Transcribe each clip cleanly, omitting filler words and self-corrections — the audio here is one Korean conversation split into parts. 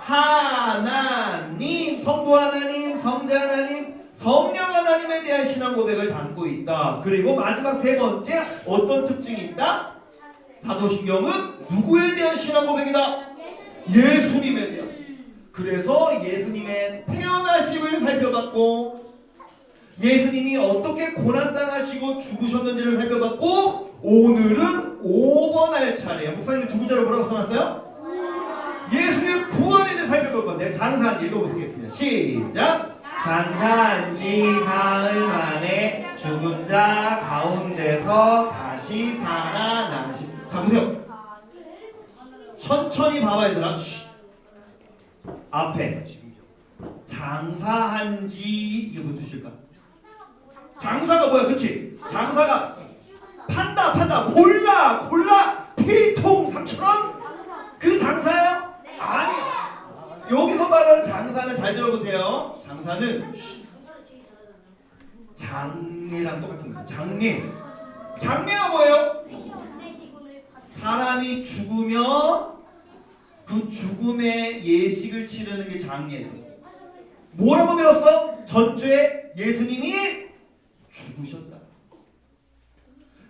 하나님, 성부 하나님, 성자 하나님, 성령 하나님에 대한 신앙 고백을 담고 있다. 그리고 마지막 세 번째 어떤 특징이 있다? 사도신경은 누구에 대한 신앙 고백이다? 예수님에 대한. 그래서 예수님의 태어나심을 살펴봤고 예수님이 어떻게 고난당하시고 죽으셨는지를 살펴봤고 오늘은 5번 할 차례예요. 목사님이 두 글자로 뭐라고 써놨어요? 예수님의 부활에 대해 살펴볼 건데 장사한지 읽어보시겠습니다. 시작! 장사한 지 사흘 만에 죽은 자 가운데서 다시 살아나시. 자 보세요. 천천히 봐봐 얘들아. 앞에 장사한 지 이게 무슨 뜻일까? 장사가 뭐야? 그치? 장사가 판다 골라 필통 3,000원? 그 장사예요? 아니 여기서 말하는 장사는 잘 들어보세요. 장사는 장례랑 똑같은 거예요. 장례가 뭐예요? 사람이 죽으면 그 죽음의 예식을 치르는 게 장례죠. 뭐라고 배웠어? 전주에 예수님이 죽으셨다.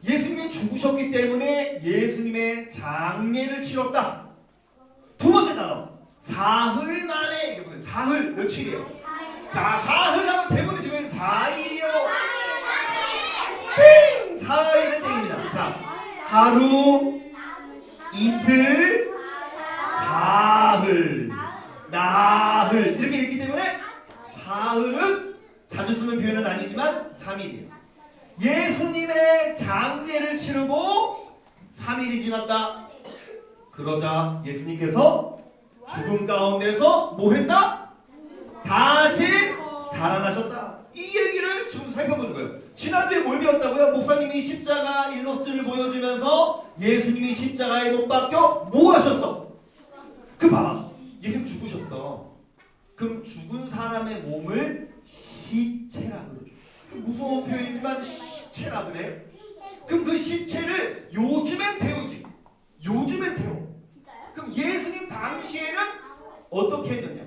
예수님이 죽으셨기 때문에 예수님의 장례를 치렀다. 두 번째 단어 사흘 만에. 이게 무슨 사흘 며칠이에요? 자 사흘 하면 대부분 지금 4일이요. 땡! 사흘은 땡입니다. 자 하루 이틀 사흘 나흘 이렇게 읽기 때문에 사흘은 자주 쓰는 표현은 아니지만 3일이에요. 예수님의 장례를 치르고 3일이 지났다. 그러자 예수님께서 죽음 가운데서 뭐 했다? 다시 살아나셨다. 이 얘기를 지금 살펴보는 거예요. 지난주에 뭘 배웠다고요? 목사님이 십자가 일러스트를 보여주면서 예수님이 십자가에 못 박혀 뭐 하셨어? 그 봐봐. 예수님 죽으셨어. 그럼 죽은 사람의 몸을 시체라 그러죠. 좀 무서운 표현이지만 시체라 그래. 그럼 그 시체를 요즘엔 태우지. 요즘엔 태워. 그럼 예수님 당시에는 어떻게 했느냐?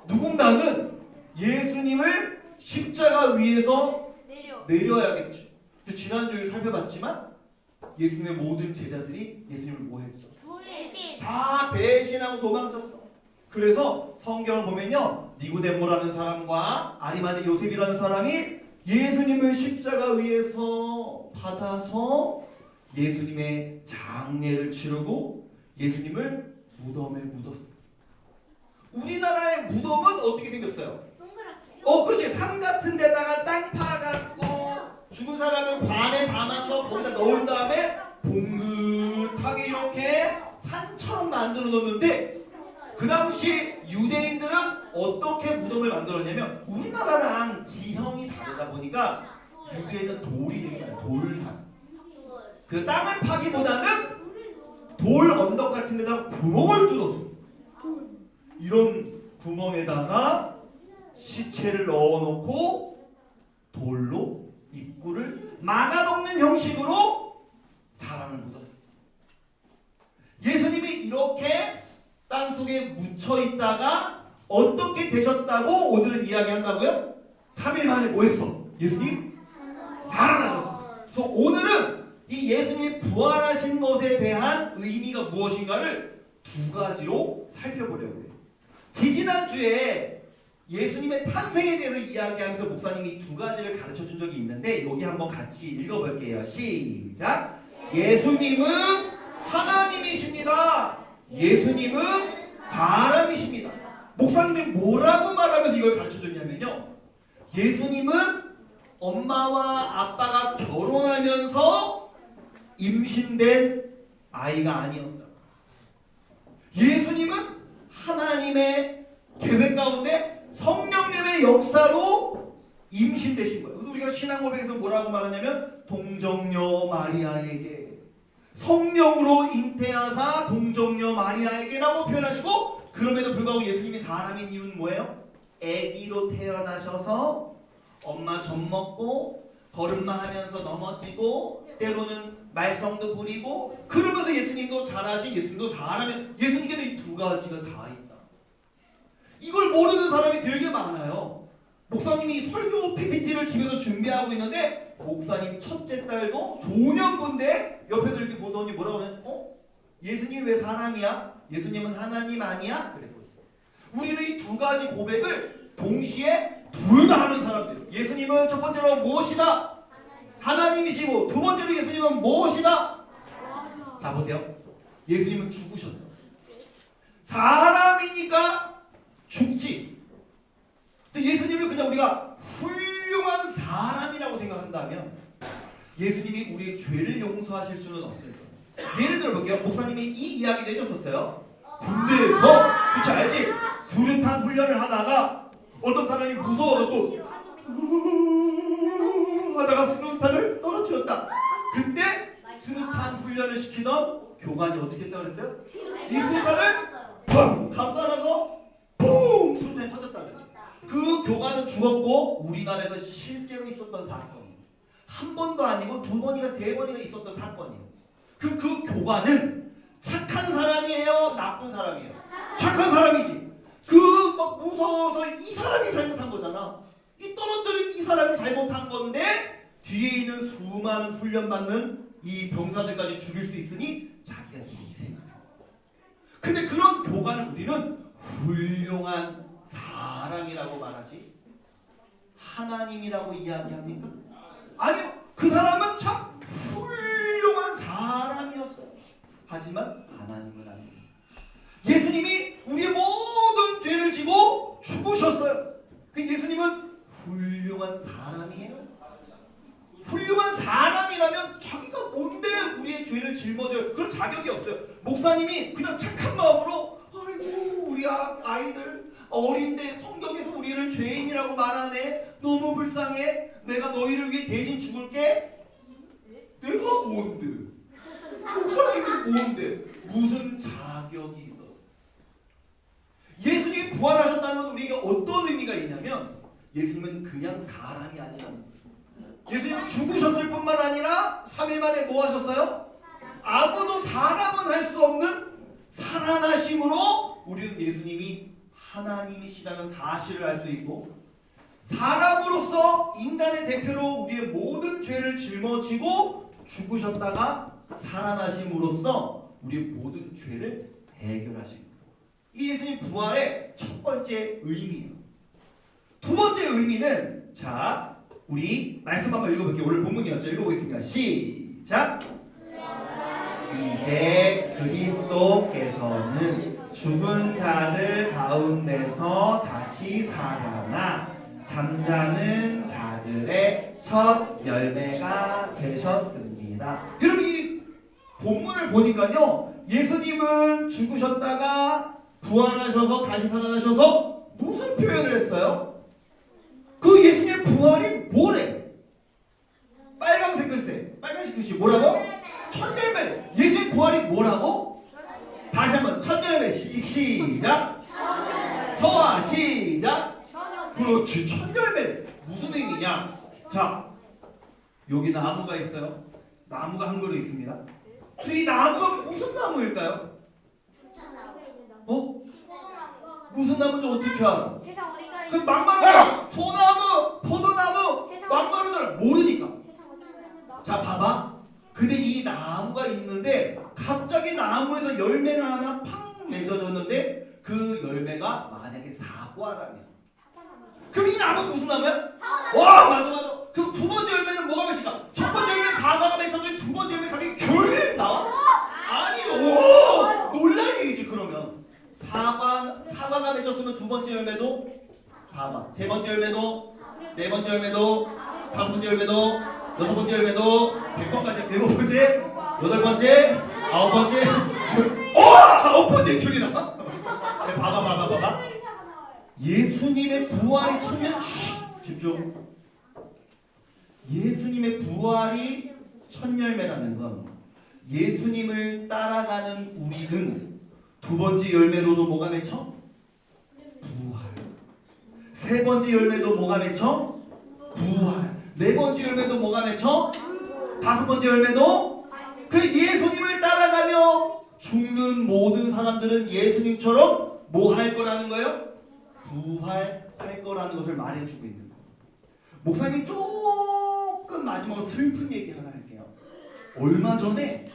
누군가는 예수님을 십자가 위에서 내려야겠죠. 지난주에 살펴봤지만 예수님의 모든 제자들이 예수님을 뭐 했어? 다 배신하고 도망쳤어. 그래서 성경을 보면요, 니고데모라는 사람과 아리마대 요셉이라는 사람이 예수님을 십자가 위에서 받아서 예수님의 장례를 치르고 예수님을 무덤에 묻었어. 우리나라의 무덤은 어떻게 생겼어요? 그렇지. 산 같은 데다가 땅 파갖고 죽은 사람을 관에 담아서 거기다 넣은 다음에 봉긋하게 이렇게 산처럼 만들어 놓는데 그 당시 유대인들은 어떻게 무덤을 만들었냐면 우리나라랑 지형이 다르다 보니까 유대인은 돌이 되게 많아요. 돌산. 그 땅을 파기보다는 돌 언덕 같은 데다가 구멍을 뚫었어. 이런 구멍에다가 시체를 넣어놓고 돌로 입구를 막아놓는 형식으로 사람을 묻었어. 예수님이 이렇게 땅속에 묻혀있다가 어떻게 되셨다고 오늘은 이야기한다고요? 3일 만에 뭐 했어? 예수님이 살아나셨어. 그래서 오늘은 이 예수님이 부활하신 것에 대한 의미가 무엇인가를 두 가지로 살펴보려고 해요. 지지난주에 예수님의 탄생에 대해서 이야기하면서 목사님이 두 가지를 가르쳐준 적이 있는데 여기 한번 같이 읽어볼게요. 시작! 예수님은 하나님이십니다. 예수님은 사람이십니다. 목사님이 뭐라고 말하면서 이걸 가르쳐줬냐면요, 예수님은 엄마와 아빠가 결혼하면서 임신된 아이가 아니었다. 예수님은 하나님의 계획 가운데 성령님의 역사로 임신되신 거예요. 그래서 우리가 신앙고백에서 뭐라고 말하냐면 동정녀 마리아에게 성령으로 잉태하사 동정녀 마리아에게라고 표현하시고, 그럼에도 불구하고 예수님이 사람인 이유는 뭐예요? 아기로 태어나셔서 엄마 젖 먹고 걸음마 하면서 넘어지고 때로는 말썽도 부리고 그러면서 예수님도 잘하신 예수님도 사람이, 예수님께는 이 두 가지가 다 있다. 이걸 모르는 사람이 되게 많아요. 목사님이 설교 PPT를 집에서 준비하고 있는데 목사님 첫째 딸도 소년부인데 옆에서 이렇게 보더니 뭐라고 하냐? 예수님 왜 사람이야? 예수님은 하나님 아니야? 그랬거든요. 우리는 이 두 가지 고백을 동시에 둘 다 하는 사람들이에요. 예수님은 첫 번째로 무엇이다? 하나님이시고 두 번째로 예수님은 무엇이다? 자 보세요. 예수님은 죽으셨어. 사람이니까 죽지. 근데 예수님을 그냥 우리가 훌륭한 사람이라고 생각한다면 예수님이 우리의 죄를 용서하실 수는 없을 거예요. 예를 들어 볼게요. 목사님이 이 이야기도 해줬었어요. 군대에서 그치 알지? 수류탄 훈련을 하다가 어떤 사람이 무서워갖고 하다가 수류탄을 떨어뜨렸다. 그때 수류탄 훈련을 시키던 교관이 어떻게 했다고 그랬어요? 이 수류탄을 펑 감싸놔서 퐁 수류탄이 터졌다 그랬죠. 그 교관은 죽었고 우리나라에서 실제로 있었던 사건이에요. 한 번도 아니고 두 번이나 세 번이나 있었던 사건이에요. 그 교관은 착한 사람이에요? 나쁜 사람이에요? 착한 사람이지. 막 무서워서 이 사람이 잘못한 거잖아. 이 떨어뜨린 이 사람이 잘못한 건데 뒤에 있는 수많은 훈련받는 이 병사들까지 죽일 수 있으니 자기가 희생을 해요. 근데 그런 교관을 우리는 훌륭한 사람이라고 말하지 하나님이라고 이야기합니까? 아니요. 그 사람은 참 훌륭한 사람이었어요. 하지만 하나님은 아니에요. 예수님이 우리의 모든 죄를 지고 죽으셨어요. 그 예수님은 훌륭한 사람이에요. 훌륭한 사람이라면 자기가 뭔데 우리의 죄를 짊어져요. 그런 자격이 없어요. 목사님이 그냥 착한 마음으로 아이고 우리 아이들 어린데 성경에서 우리를 죄인이라고 말하네. 너무 불쌍해. 내가 너희를 위해 대신 죽을게. 내가 뭔데? 목사님이 뭔데? 무슨 자격이 있었어? 예수님이 부활하셨다는 건 우리에게 어떤 의미가 있냐면 예수님은 그냥 사람이 아니라 예수님은 죽으셨을 뿐만 아니라 3일 만에 뭐 하셨어요? 아무도 사람은 할 수 없는 살아나심으로 우리는 예수님이 하나님이시라는 사실을 알 수 있고 사람으로서 인간의 대표로 우리의 모든 죄를 짊어지고 죽으셨다가 살아나심으로써 우리의 모든 죄를 해결하신 거예요. 이 예수님 부활의 첫 번째 의미예요. 두 번째 의미는 자 우리 말씀 한번 읽어볼게요. 오늘 본문이었죠. 읽어보겠습니다. 시작. 이제 그리스도께서는 죽은 자들 가운데서 다시 살아나 잠자는 자들의 첫 열매가 되셨습니다. 여러분 이 본문을 보니까요. 예수님은 죽으셨다가 부활하셔서 다시 살아나셔서 무슨 표현을 했어요? 그 예수님의 부활이 뭐래? 빨간색 글씨, 빨간색 글씨 뭐라고? 첫열매. 예수의 부활이 뭐라고? 다시 한번 첫열매 시작. 서화 시작. 그렇지. 첫열매 무슨 의미냐? 자 여기 나무가 있어요. 나무가 한 그루 있습니다. 근데 이 나무가 무슨 나무일까요? 무슨 나무인지 어떻게 알아? 그 막말하잖아. 소나무, 포도나무 막말하잖아. 모르니까. 자 봐봐. 근데 이 나무가 있는데 갑자기 나무에서 열매가 하나 팡 맺어졌는데 그 열매가 만약에 사과라면 그럼 이 나무는 무슨 나무야? 와 맞아. 그럼 두 번째 열매는 뭐가 맺힐까? 첫 번째 열매 사과가 맺혔더니 두 번째 열매 갑자기 귤 나와? 아니 오 놀랄 일이지. 그러면 사과가 맺혔으면 두 번째 열매도 사과, 세 번째 열매도, 네 번째 열매도, 다섯 번째 열매도, 여섯 번째 열매도, 100번까지 일곱 번째, 여덟 번째, 아홉 번째, 아홉 번째 귤이 나와. 봐봐. 예수님의 부활이 천년 집중. 예수님의 부활이 첫 열매라는 건 예수님을 따라가는 우리는 두 번째 열매로도 뭐가 맺혀? 부활. 세 번째 열매도 뭐가 맺혀? 부활. 네 번째 열매도 뭐가 맺혀? 다섯 번째 열매도? 그 예수님을 따라가며 죽는 모든 사람들은 예수님처럼 뭐 할 거라는 거예요? 부활할 거라는 것을 말해주고 있는 거예요. 목사님이 조금 마지막으로 슬픈 얘기 하나 할게요. 얼마 전에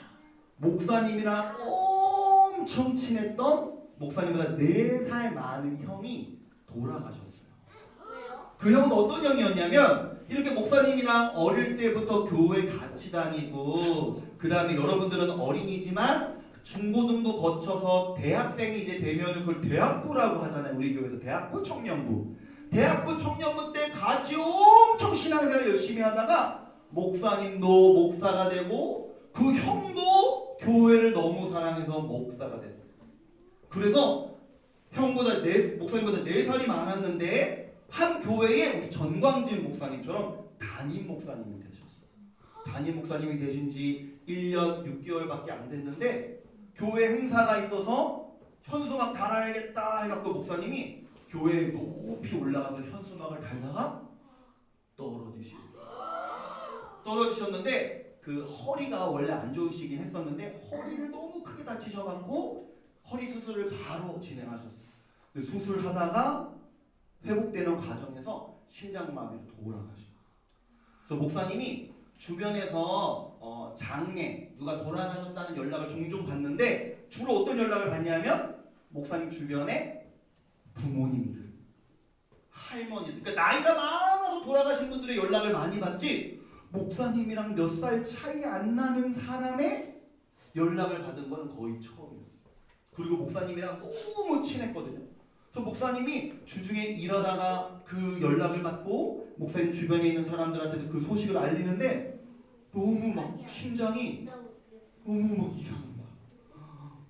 목사님이랑 엄청 친했던 목사님보다 4살 많은 형이 돌아가셨어요. 그 형은 어떤 형이었냐면 이렇게 목사님이랑 어릴 때부터 교회 같이 다니고 그 다음에 여러분들은 어린이지만 중고등부 거쳐서 대학생이 이제 되면은 그걸 대학부라고 하잖아요. 우리 교회에서 대학부 청년부. 대학부 청년부 때 같이 엄청 신앙생활 열심히 하다가 목사님도 목사가 되고 그 형도 교회를 너무 사랑해서 목사가 됐어요. 그래서 목사님보다 4살이 많았는데 한 교회에 우리 전광진 목사님처럼 담임 목사님이 되셨어요. 담임 목사님이 되신 지 1년 6개월밖에 안 됐는데 교회 행사가 있어서 현수막 달아야겠다 해갖고 목사님이 교회에 높이 올라가서 현수막을 달다가 떨어지셨는데 그 허리가 원래 안 좋으시긴 했었는데 허리를 너무 크게 다치셔갖고 허리 수술을 바로 진행하셨어요. 근데 수술하다가 회복되는 과정에서 심장마비로 돌아가셔요. 그래서 목사님이 주변에서 장례 누가 돌아가셨다는 연락을 종종 받는데 주로 어떤 연락을 받냐면 목사님 주변에 부모님들, 할머니들, 그러니까 나이가 많아서 돌아가신 분들의 연락을 많이 받지 목사님이랑 몇 살 차이 안 나는 사람의 연락을 받은 거는 거의 처음이었어요. 그리고 목사님이랑 너무 친했거든요. 그래서 목사님이 주중에 일하다가 그 연락을 받고 목사님 주변에 있는 사람들한테 그 소식을 알리는데 너무 막 심장이 너무 막 이상한 거야.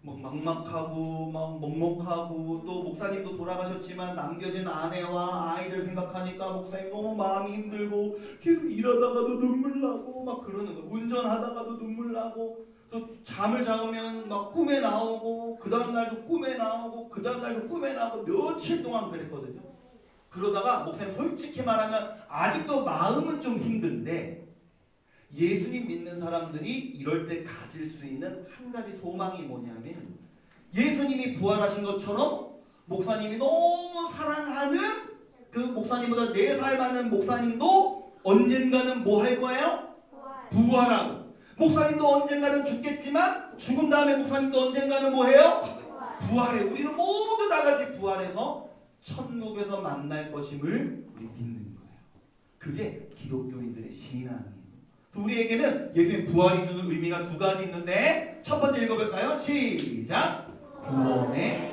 막 막막하고 막 먹먹하고 또 목사님도 돌아가셨지만 남겨진 아내와 아이들 생각하니까 목사님 너무 마음이 힘들고 계속 일하다가도 눈물 나고 막 그러는 거야. 운전하다가도 눈물 나고 또 잠을 자면 막 꿈에 나오고 그 다음 날도 꿈에 나오고 그 다음 날도 꿈에 나오고 며칠 동안 그랬거든요. 그러다가 목사님 솔직히 말하면 아직도 마음은 좀 힘든데 예수님 믿는 사람들이 이럴 때 가질 수 있는 한 가지 소망이 뭐냐면 예수님이 부활하신 것처럼 목사님이 너무 사랑하는 그 목사님보다 4살 많은 목사님도 언젠가는 뭐 할 거예요? 부활하고 목사님도 언젠가는 죽겠지만 죽은 다음에 목사님도 언젠가는 뭐 해요? 부활해. 우리는 모두 다 같이 부활해서 천국에서 만날 것임을 우리 믿는 거예요. 그게 기독교인들의 신앙이에요. 우리에게는 예수님 부활이 주는 의미가 2가지 있는데 첫 번째 읽어볼까요? 시작! 구원의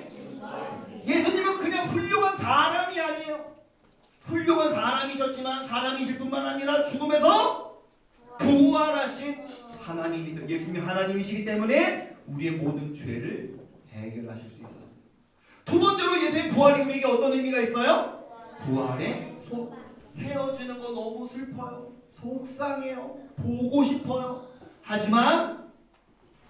예수님은 그냥 훌륭한 사람이 아니에요. 훌륭한 사람이셨지만 사람이실 뿐만 아니라 죽음에서 부활하신 하나님이세요. 예수님이 하나님이시기 때문에 우리의 모든 죄를 해결하실 수 있었어요. 2번째로 예수님의 부활이 우리에게 어떤 의미가 있어요? 부활의 헤어지는 거 너무 슬퍼요. 속상해요. 보고 싶어요. 하지만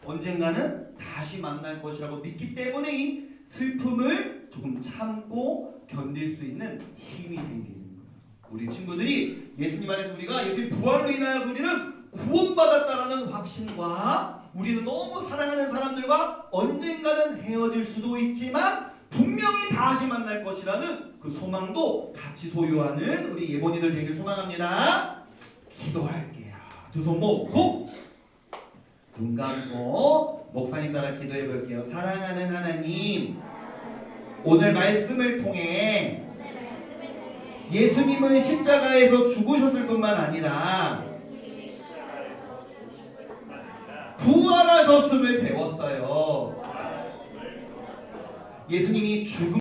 언젠가는 다시 만날 것이라고 믿기 때문에 이 슬픔을 조금 참고 견딜 수 있는 힘이 생기는 거예요. 우리 친구들이 예수님 안에서 우리가 예수님 부활로 인하여서 우리는 구원받았다라는 확신과 우리는 너무 사랑하는 사람들과 언젠가는 헤어질 수도 있지만 분명히 다시 만날 것이라는 그 소망도 같이 소유하는 우리 예본이들 되길 소망합니다. 기도할게요. 2손 모으고 눈 감고 목사님 따라 기도해 볼게요. 사랑하는 하나님, 오늘 말씀을 통해 예수님은 십자가에서 죽으셨을 뿐만 아니라 부활하셨음을 배웠어요. 예수님이 죽음